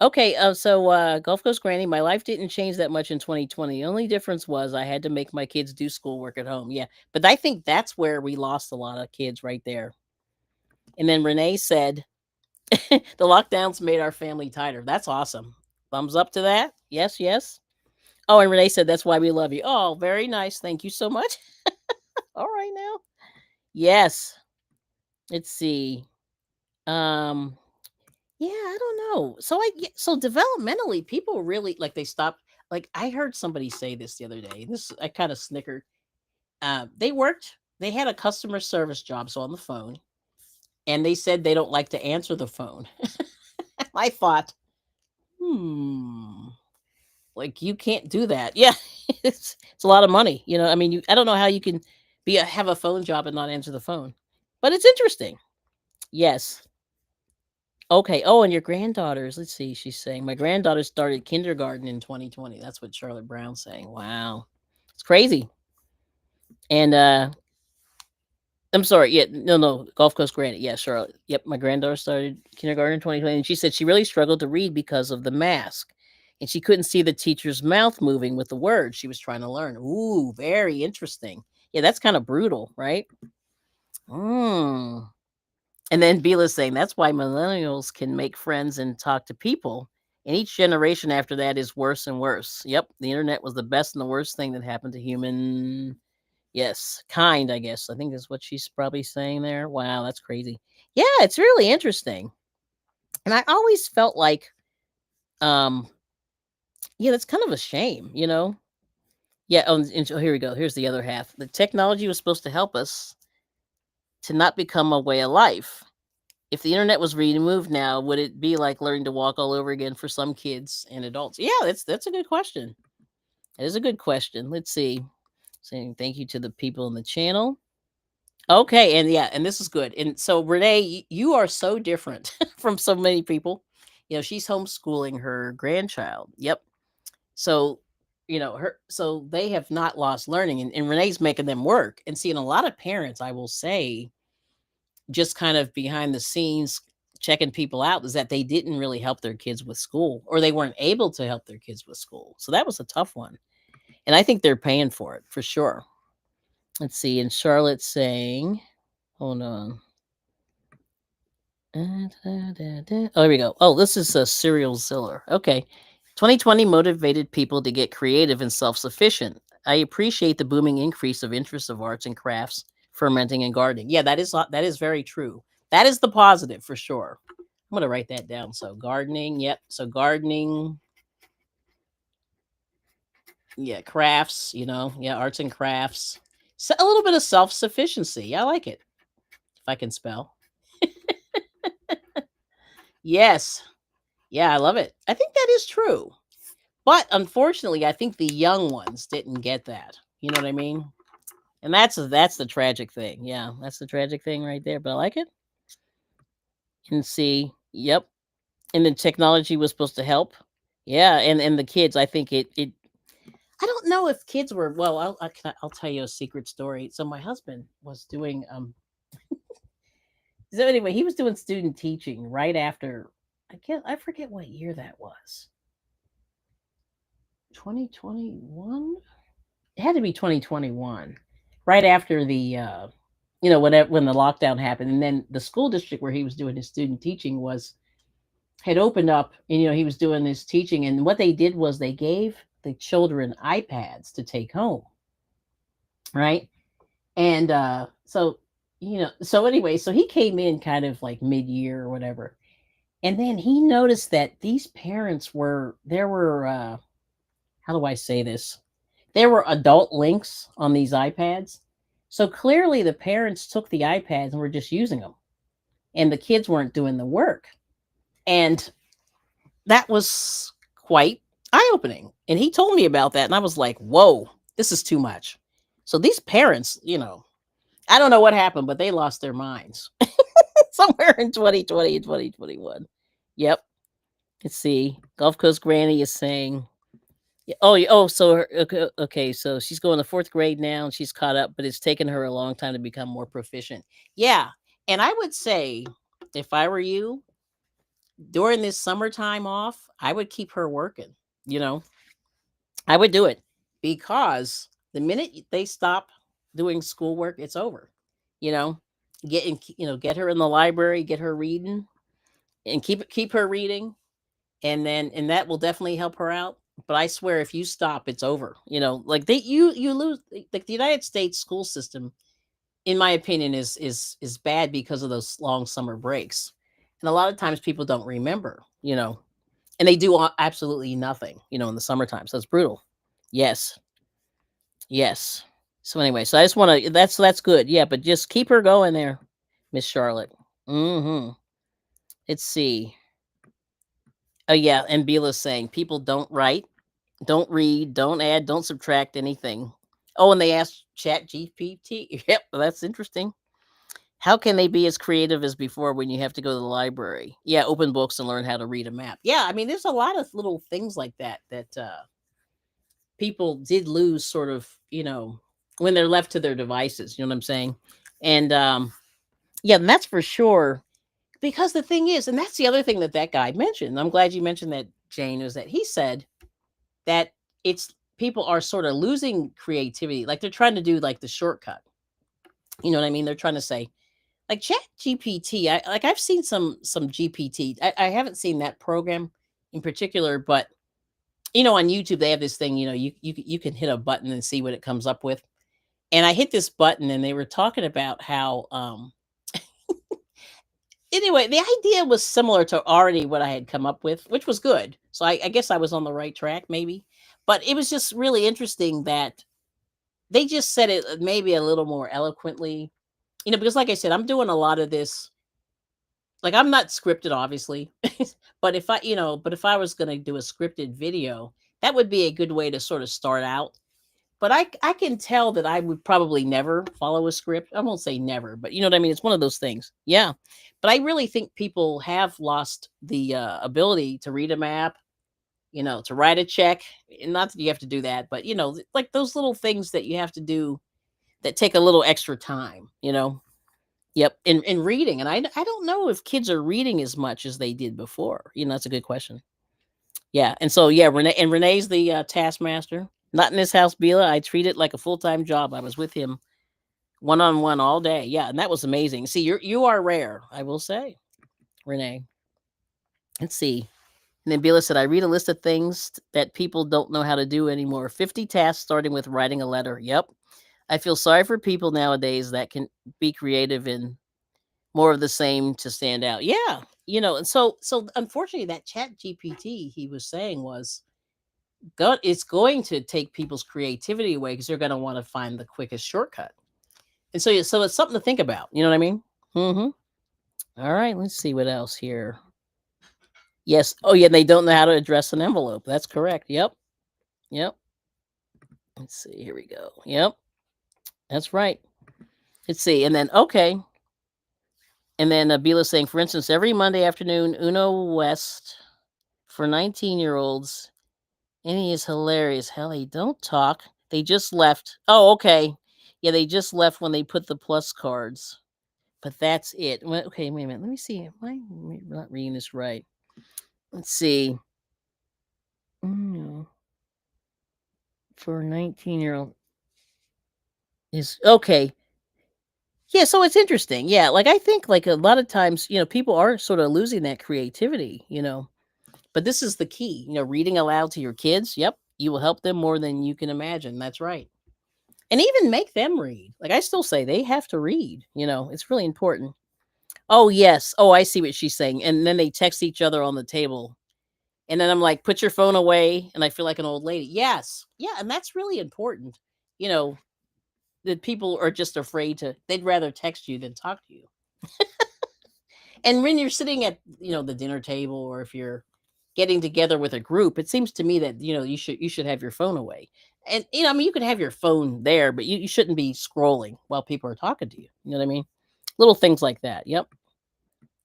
[SPEAKER 1] Okay, Gulf Coast Granny, my life didn't change that much in 2020. The only difference was I had to make my kids do schoolwork at home. Yeah, but I think that's where we lost a lot of kids right there. And then Renee said, the lockdowns made our family tighter. That's awesome. Thumbs up to that. Yes, yes. Oh, and Renee said, that's why we love you. Oh, very nice. Thank you so much. All right now. Yes. Let's see. Um, Yeah, I don't know. So developmentally, people really like they stop. Like I heard somebody say this the other day. This I kind of snickered. They worked. They had a customer service job, so on the phone, and they said they don't like to answer the phone. I thought, hmm, like you can't do that. Yeah, it's a lot of money. I mean, I don't know how you can have a phone job and not answer the phone, but it's interesting. Yes. Okay. Oh, and your granddaughters. Let's see. She's saying my granddaughter started kindergarten in 2020. That's what Charlotte Brown's saying. Wow. It's crazy. And I'm sorry. Yeah, no. Gulf Coast Granny. Yeah, Charlotte. Yep, my granddaughter started kindergarten in 2020 and she said she really struggled to read because of the mask. And she couldn't see the teacher's mouth moving with the words she was trying to learn. Ooh, very interesting. Yeah, that's kind of brutal, right? Mm. And then Bila's saying that's why millennials can make friends and talk to people. And each generation after that is worse and worse. Yep. The internet was the best and the worst thing that happened to human. Yes. Kind, I guess. I think is what she's probably saying there. Wow. That's crazy. Yeah. It's really interesting. And I always felt like, um, yeah, that's kind of a shame, Yeah. Oh, and so here we go. Here's the other half. The technology was supposed to help us to not become a way of life. If the internet was removed now, would it be like learning to walk all over again for some kids and adults? Yeah, that's a good question. That is a good question. Let's see. Saying thank you to the people in the channel. Okay, and yeah, and this is good. And so Renee, you are so different from so many people. She's homeschooling her grandchild. Yep. So, so they have not lost learning, and Renee's making them work. And seeing a lot of parents, I will say, just kind of behind the scenes checking people out is that they didn't really help their kids with school or they weren't able to help their kids with school. So that was a tough one. And I think they're paying for it for sure. Let's see. And Charlotte's saying, hold on. Oh, here we go. Oh, this is a serial ziller. Okay. 2020 motivated people to get creative and self sufficient. I appreciate the booming increase of interest of arts and crafts, fermenting and gardening. Yeah, that is very true. That is the positive for sure. I'm gonna write that down. So gardening, yep. So gardening, yeah, crafts, yeah, arts and crafts. So a little bit of self sufficiency. I like it. If I can spell. Yes. Yeah, I love it. I think that is true. But unfortunately, I think the young ones didn't get that. You know what I mean? And that's the tragic thing. Yeah, that's the tragic thing right there. But I like it. And see, yep. And the technology was supposed to help. Yeah, and the kids, I think it. I don't know if kids were well. I'll tell you a secret story. So my husband was doing So anyway, he was doing student teaching right after. I forget what year that was. 2021. It had to be 2021, right after the when the lockdown happened, and then the school district where he was doing his student teaching was had opened up, and he was doing this teaching, and what they did was they gave the children iPads to take home, right? And so anyway, so he came in kind of like mid-year or whatever, and then he noticed that these parents were there were how do I say this? There were adult links on these iPads. So clearly the parents took the iPads and were just using them, and the kids weren't doing the work. And that was quite eye-opening. And he told me about that, and I was like, "Whoa, this is too much." So these parents, I don't know what happened, but they lost their minds somewhere in 2020 and 2021. Yep. Let's see. Gulf Coast Granny is saying, yeah. Oh, so okay, okay, so she's going to fourth grade now, and she's caught up, but it's taken her a long time to become more proficient. Yeah, and I would say, if I were you, during this summertime off, I would keep her working. You know, I would do it because the minute they stop doing schoolwork, it's over. You know, get her in the library, get her reading, and keep her reading, and that will definitely help her out. But I swear, if you stop, it's over. Like you lose. Like the United States school system, in my opinion, is bad because of those long summer breaks, and a lot of times people don't remember. And they do absolutely nothing. In the summertime, so it's brutal. Yes, yes. So anyway, so I just want to. That's good. Yeah, but just keep her going there, Miss Charlotte. Mm-hmm. Let's see. Oh yeah, and Beela's saying people don't write, don't read, don't add, don't subtract anything. Oh, and they asked Chat GPT. Yep, well, that's interesting. How can they be as creative as before when you have to go to the library? Yeah, open books and learn how to read a map. Yeah, I mean, there's a lot of little things like that people did lose, sort of, when they're left to their devices. You know what I'm saying? And yeah, and that's for sure. Because the thing is, and that's the other thing that guy mentioned. I'm glad you mentioned that, Jane, is that he said that it's people are sort of losing creativity, like they're trying to do like the shortcut. You know what I mean? They're trying to say like Chat GPT. I've seen some GPT. I haven't seen that program in particular, but on YouTube they have this thing. You can hit a button and see what it comes up with. And I hit this button, and they were talking about how anyway, the idea was similar to already what I had come up with, which was good. So I guess I was on the right track, maybe. But it was just really interesting that they just said it maybe a little more eloquently. Because like I said, I'm doing a lot of this. Like I'm not scripted, obviously, but if I was going to do a scripted video, that would be a good way to sort of start out. But I can tell that I would probably never follow a script. I won't say never, but you know what I mean? It's one of those things. Yeah. But I really think people have lost the ability to read a map, to write a check. And not that you have to do that, but, like those little things that you have to do that take a little extra time. Yep. In reading. And I don't know if kids are reading as much as they did before. That's a good question. Yeah. And so, yeah, Renee's the taskmaster. Not in this house, Bila. I treat it like a full-time job. I was with him one-on-one all day. Yeah, and that was amazing. See, you are rare, I will say, Renee. Let's see. And then Bila said, I read a list of things that people don't know how to do anymore. 50 tasks starting with writing a letter. Yep. I feel sorry for people nowadays that can be creative and more of the same to stand out. Yeah. And so unfortunately that chat GPT he was saying was it's going to take people's creativity away because they're going to want to find the quickest shortcut. And so it's something to think about. You know what I mean? Mm-hmm. All right, let's see what else here. Yes. Oh, yeah. They don't know how to address an envelope. That's correct. Yep. Yep. Let's see. Here we go. Yep. That's right. Let's see. And then, okay. And then Bila saying, for instance, every Monday afternoon, Uno West for 19-year-olds. And he is hilarious. Hell, they don't talk. They just left. Oh, okay. Yeah, they just left when they put the plus cards. But that's it. Okay, wait a minute. Let me see. Am I not reading this right? Let's see. Mm, for a 19-year-old is okay. Yeah, so it's interesting. Yeah, like I think like a lot of times, people are sort of losing that creativity. But this is the key, reading aloud to your kids. Yep, you will help them more than you can imagine. That's right. And even make them read. Like I still say they have to read, it's really important. Oh, yes. Oh, I see what she's saying. And then they text each other on the table. And then I'm like, put your phone away. And I feel like an old lady. Yes. Yeah. And that's really important. You know, that people are just afraid they'd rather text you than talk to you. And when you're sitting at, the dinner table or if you're getting together with a group, it seems to me that, you should have your phone away. And, I mean, you could have your phone there, but you shouldn't be scrolling while people are talking to you. You know what I mean? Little things like that. Yep.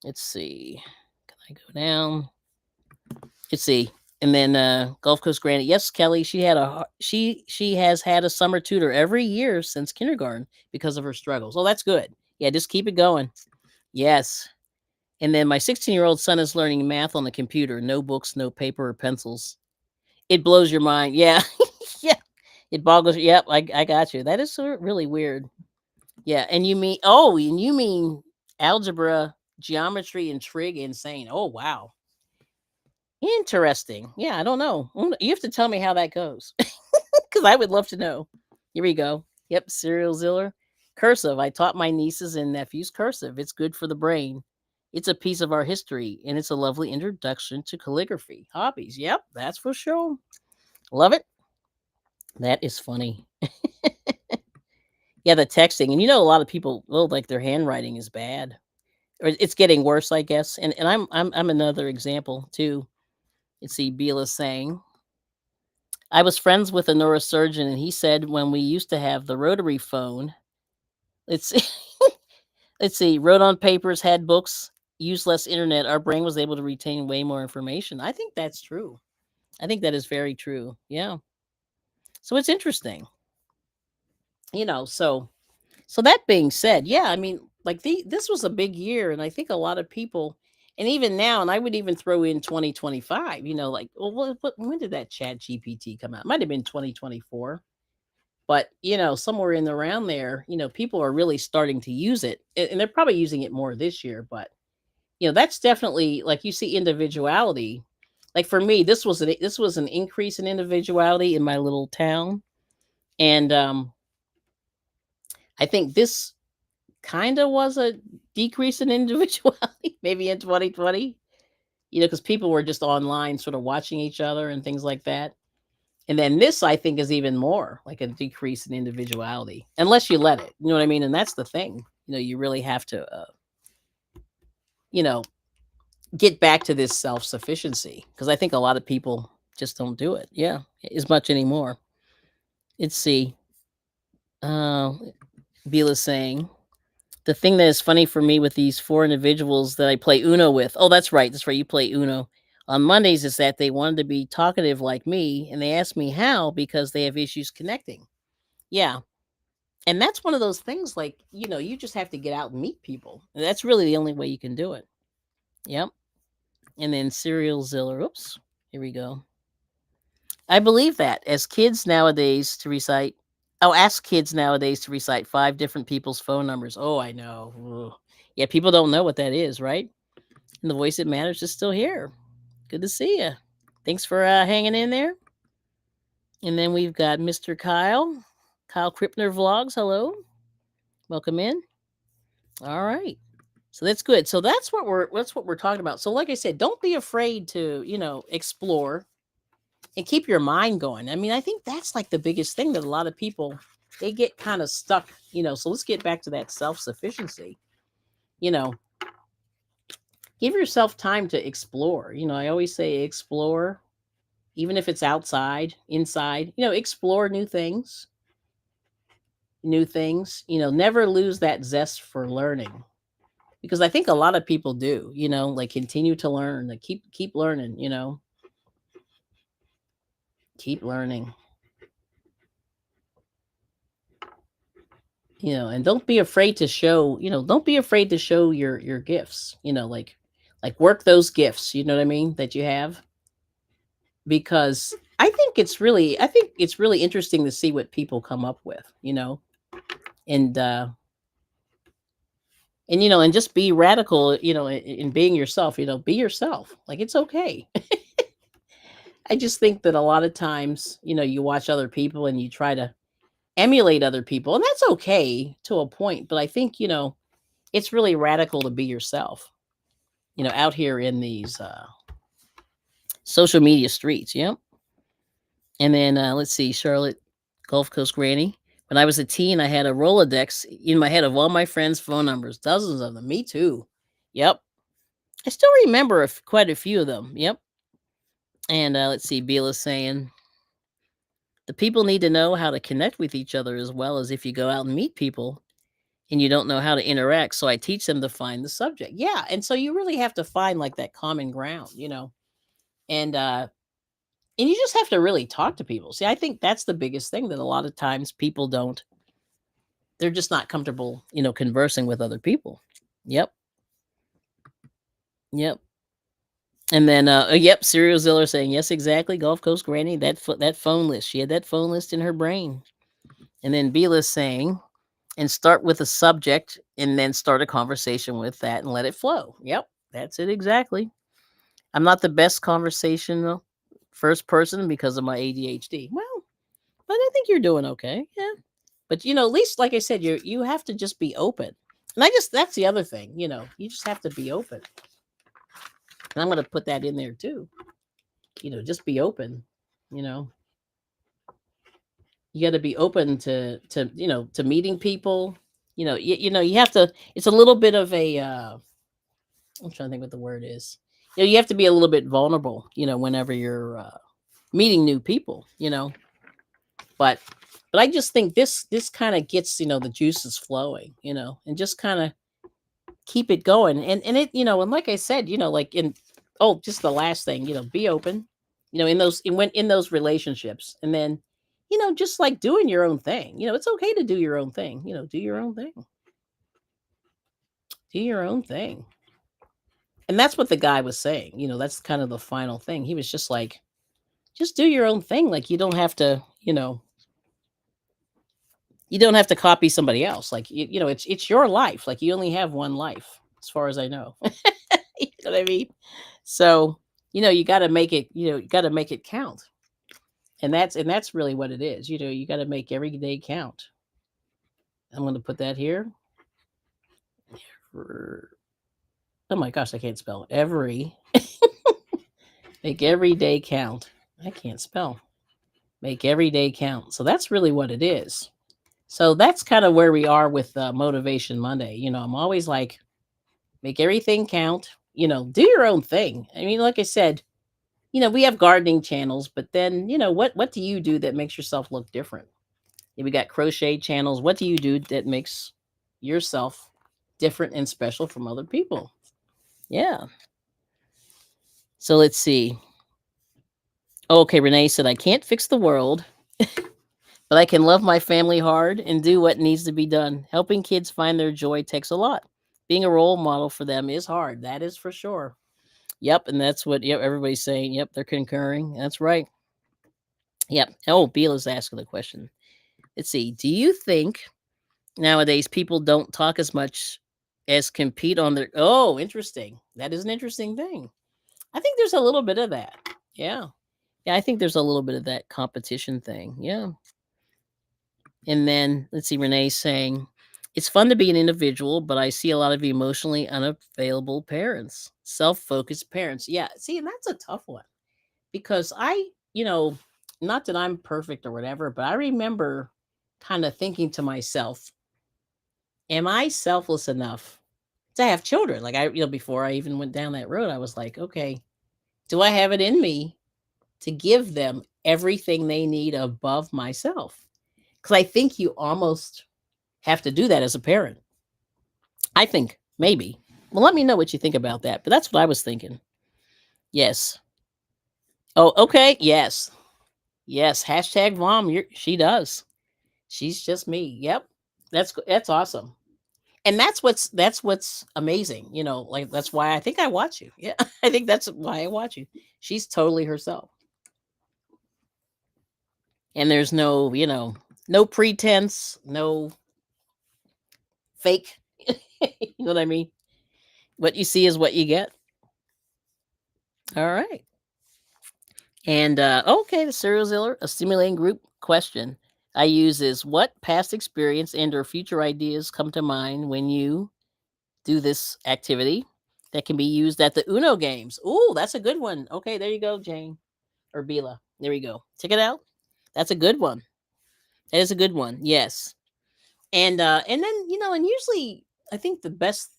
[SPEAKER 1] Let's see. Can I go down? Let's see. And then Gulf Coast Granny. Yes, Kelly. She has had a summer tutor every year since kindergarten because of her struggles. Oh, that's good. Yeah, just keep it going. Yes. And then my 16-year-old son is learning math on the computer. No books, no paper or pencils. It blows your mind. Yeah. Yeah. It boggles. Yep, I got you. That is really weird. Yeah. And you mean algebra, geometry, and trig insane. Oh, wow. Interesting. Yeah, I don't know. You have to tell me how that goes because I would love to know. Here we go. Yep, Serial Ziller. Cursive. I taught my nieces and nephews cursive. It's good for the brain. It's a piece of our history, and it's a lovely introduction to calligraphy. Hobbies. Yep, that's for sure. Love it. That is funny. Yeah, the texting. And a lot of people, well, like their handwriting is bad. Or it's getting worse, I guess. And I'm another example too. Let's see, Bila saying, I was friends with a neurosurgeon, and he said when we used to have the rotary phone, let's see, let's see, wrote on papers, had books, used less internet, our brain was able to retain way more information. I think that's true. I think that is very true. Yeah. So it's interesting, so that being said, yeah, I mean, like this was a big year, and I think a lot of people, and even now, and I would even throw in 2025. Like, well, when did that Chat GPT come out? It might have been 2024. But, somewhere in around there, people are really starting to use it. And they're probably using it more this year, but that's definitely like you see individuality. Like for me, this was an increase in individuality in my little town. And I think this kind of was a decrease in individuality maybe in 2020, because people were just online sort of watching each other and things like that. And then this, I think, is even more like a decrease in individuality, unless you let it. You know what I mean? And that's the thing. You really have to, you know, get back to this self sufficiency because I think a lot of people just don't do it. Yeah, as much anymore. Let's see. Uh, Bila's saying the thing that is funny for me with these four individuals that I play Uno with. Oh, that's right. That's right. You play Uno on Mondays. Is that they wanted to be talkative like me, and they asked me how because they have issues connecting. Yeah, and that's one of those things like, you just have to get out and meet people. And that's really the only way you can do it. Yep. And then Serial Ziller. Oops. Here we go. I believe that as kids nowadays to recite ask kids nowadays to recite 5 different people's phone numbers. Oh, I know. Ugh. Yeah, people don't know what that is, right? And the voice that matters is still here. Good to see you. Thanks for hanging in there. And then we've got Mr. Kyle Krippner Vlogs. Hello, welcome in. All right, so that's good. So that's what we're talking about. So, like I said, don't be afraid to explore and keep your mind going. I mean, I think that's like the biggest thing that a lot of people they get kind of stuck. So let's get back to that self sufficiency. You know, give yourself time to explore. I always say explore, even if it's outside, inside. Explore new things. Never lose that zest for learning because I think a lot of people do. Like continue to learn, like keep learning. Keep learning. And don't be afraid to show. Don't be afraid to show your gifts. Like work those gifts. You know what I mean that you have because I think it's really interesting to see what people come up with. And and just be radical, in being yourself, be yourself. Like it's okay. I just think that a lot of times, you watch other people and you try to emulate other people, and that's okay to a point. But I think, it's really radical to be yourself, out here in these social media streets. Yep. And then let's see, Charlotte, Gulf Coast Granny. When I was a teen, I had a Rolodex in my head of all my friends' phone numbers, dozens of them. Me too. Yep. I still remember quite a few of them. Yep. And let's see, Beela's saying the people need to know how to connect with each other as well as if you go out and meet people and you don't know how to interact. So I teach them to find the subject. Yeah. And so you really have to find like that common ground. And you just have to really talk to people. See, I think that's the biggest thing that a lot of times people don't, they're just not comfortable, conversing with other people. Yep. Yep. And then, yep, Serial Ziller saying, yes, exactly. Gulf Coast Granny, that phone list. She had that phone list in her brain. And then Beela's saying, and start with a subject and then start a conversation with that and let it flow. Yep, that's it exactly. I'm not the best conversational first person because of my ADHD. Well, but I think you're doing okay. Yeah. But at least like I said, you have to just be open. And that's the other thing, you just have to be open. And I'm gonna put that in there too. Just be open. You know, you got to be open to meeting people. You have to. It's a little bit of a. I'm trying to think what the word is. You have to be a little bit vulnerable. Whenever you're meeting new people. But I just think this kind of gets the juices flowing. And just kind of keep it going. And it and like I said, like in just the last thing, be open. In those relationships, and then just like doing your own thing. It's okay to do your own thing. Do your own thing. Do your own thing. And that's what the guy was saying. That's kind of the final thing. He was just like, just do your own thing. Like you don't have to, you don't have to copy somebody else. Like it's your life. Like you only have one life, as far as I know. You know what I mean? So, you got to make it, you got to make it count. And that's really what it is. You got to make every day count. I'm going to put that here. Oh my gosh, I can't spell. Make every day count. I can't spell. Make every day count. So that's really what it is. So that's kind of where we are with Motivation Monday. I'm always like, make everything count. Do your own thing. I mean, like I said, we have gardening channels, but then, what do you do that makes yourself look different? We got crochet channels. What do you do that makes yourself different and special from other people? Yeah. So let's see. Oh, okay, Renee said, I can't fix the world, but I can love my family hard and do what needs to be done. Helping kids find their joy takes a lot. Being a role model for them is hard. That is for sure. Yep. And that's what, yep, everybody's saying. Yep, they're concurring. That's right. Yep. Oh, Beela's asking the question. Let's see. Do you think nowadays people don't talk as much as compete on their? Oh, interesting. That is an interesting thing. I think there's a little bit of that. Yeah. Yeah, I think there's a little bit of that competition thing. Yeah. And then let's see, Renee's saying, it's fun to be an individual, but I see a lot of emotionally unavailable parents, self focused parents. Yeah. See, and that's a tough one because you know, not that I'm perfect or whatever, but I remember kind of thinking to myself, am I selfless enough to have children? Like before I even went down that road, I was like, okay, do I have it in me to give them everything they need above myself? Because I think you almost have to do that as a parent. I think maybe. Well, let me know what you think about that. But that's what I was thinking. Yes. Oh, okay. Yes. Yes. Hashtag mom. She does. She's just me. Yep. That's awesome. And that's what's amazing. Like that's why I think I watch you. Yeah. I think that's why I watch you. She's totally herself. And there's no pretense, no fake. You know what I mean? What you see is what you get. All right. And okay, the serial ziller, a stimulating group question I use is, what past experience and or future ideas come to mind when you do this activity that can be used at the Uno games? Ooh, that's a good one. Okay, there you go, Jane or Bila. There we go. Check it out. That's a good one. That is a good one. Yes. And then and usually I think the best,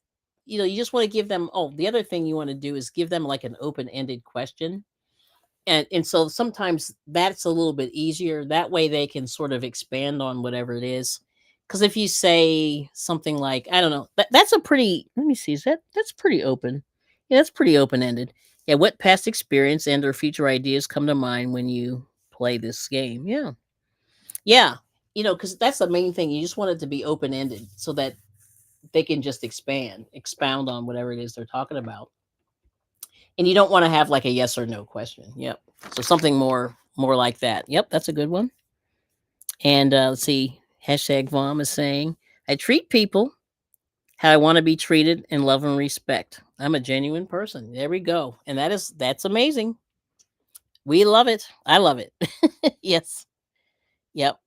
[SPEAKER 1] you just want to give them. Oh, the other thing you want to do is give them like an open ended question, and so sometimes that's a little bit easier. That way they can sort of expand on whatever it is. Because if you say something like, I don't know, that's a pretty. Let me see. That's pretty open? Yeah, that's pretty open ended. Yeah. What past experience and or future ideas come to mind when you play this game? Yeah. Yeah. Because that's the main thing. You just want it to be open ended so that they can just expound on whatever it is they're talking about. And you don't want to have like a yes or no question. Yep. So something more like that. Yep, that's a good one. And let's see. Hashtag Vom is saying, I treat people how I want to be treated in love and respect. I'm a genuine person. There we go. And that's amazing. We love it. I love it. Yes. Yep.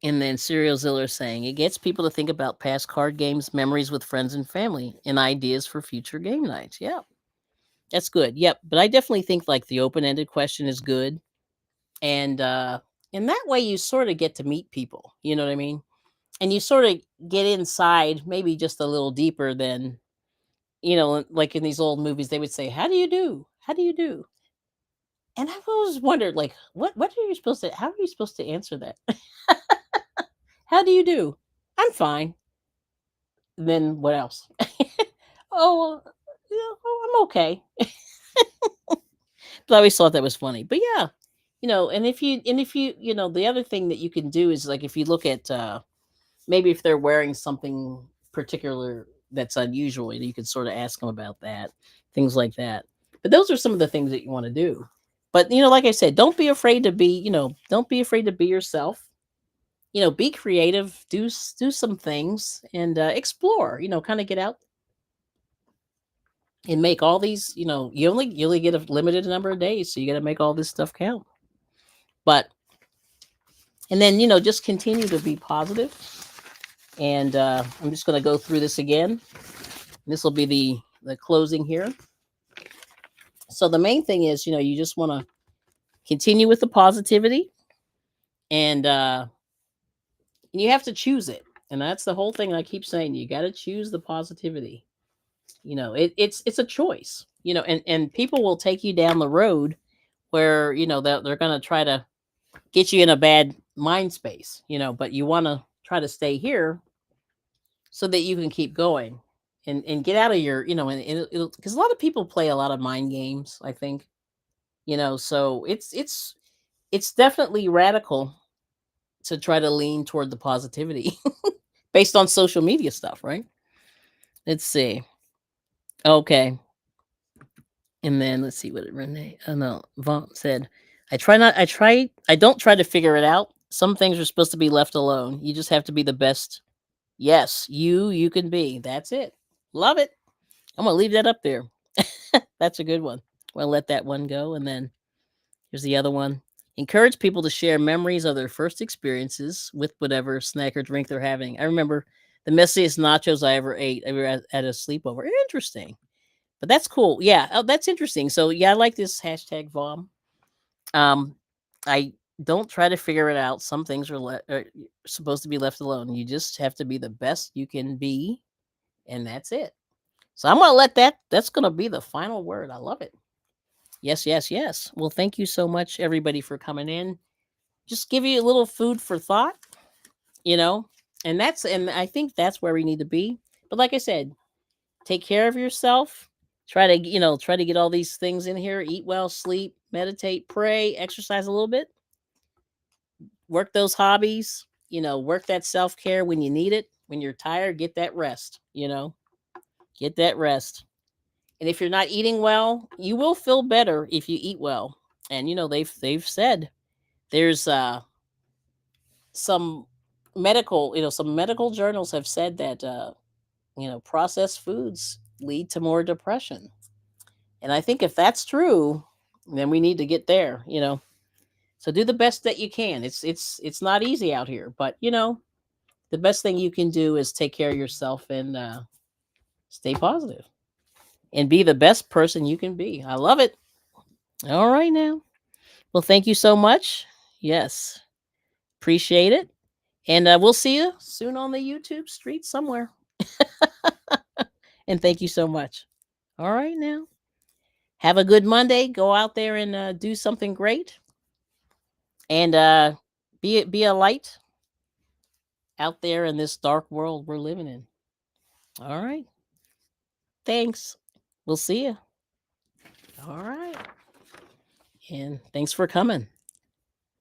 [SPEAKER 1] And then Serial Ziller saying it gets people to think about past card games, memories with friends and family, and ideas for future game nights. Yep. That's good. Yep. But I definitely think like the open ended question is good. And that way you sort of get to meet people, you know what I mean? And you sort of get inside maybe just a little deeper than, like in these old movies they would say, how do you do, how do you do? And I've always wondered, like, what are you supposed to, how are you supposed to answer that? How do you do? I'm fine. Then what else? Oh, yeah, oh, I'm okay. But I always thought that was funny. But yeah, and if you the other thing that you can do is, like, if you look at maybe if they're wearing something particular that's unusual, and you could sort of ask them about that, things like that. But those are some of the things that you want to do. But like I said, don't be afraid to be yourself. Be creative, do some things, and explore. Kind of get out and make all these. You only get a limited number of days, so you got to make all this stuff count. But and then just continue to be positive. And I'm just going to go through this again. This will be the closing here. So the main thing is, you just want to continue with the positivity, and you have to choose it. And that's the whole thing I keep saying. You got to choose the positivity. It's a choice. And people will take you down the road where they're going to try to get you in a bad mind space. But you want to try to stay here so that you can keep going and get out of your and because a lot of people play a lot of mind games, I think. So it's definitely radical to try to lean toward the positivity based on social media stuff, right? Let's see. Okay. And then let's see what Renee, no, Vaughn said. I don't try to figure it out. Some things are supposed to be left alone. You just have to be the best. Yes, you can be. That's it. Love it. I'm gonna leave that up there. That's a good one. I'm gonna let that one go, and then here's the other one. Encourage people to share memories of their first experiences with whatever snack or drink they're having. I remember the messiest nachos I ever ate. I were at a sleepover. Interesting, but that's cool. Yeah, oh, that's interesting. So yeah, I like this hashtag vom. Um, I don't try to figure it out. Some things are supposed to be left alone. You just have to be the best you can be, and that's it. So I'm gonna let that's gonna be the final word. I love it. Yes, yes, yes. Well, thank you so much, everybody, for coming in. Just give you a little food for thought, you know, and I think that's where we need to be. But like I said, take care of yourself. Try to try to get all these things in here. Eat well, sleep, meditate, pray, exercise a little bit, work those hobbies. Work that self care when you need it. When you're tired, get that rest. Get that rest. And if you're not eating well, you will feel better if you eat well. And they've said there's some some medical journals have said that processed foods lead to more depression. And I think if that's true, then we need to get there. So do the best that you can. It's not easy out here, but the best thing you can do is take care of yourself and stay positive and be the best person you can be. I love it. All right now. Well, thank you so much. Yes. Appreciate it. And we'll see you soon on the YouTube street somewhere. And thank you so much. All right now. Have a good Monday. Go out there and do something great. And be a light out there in this dark world we're living in. All right. Thanks. We'll see you. All right. And thanks for coming.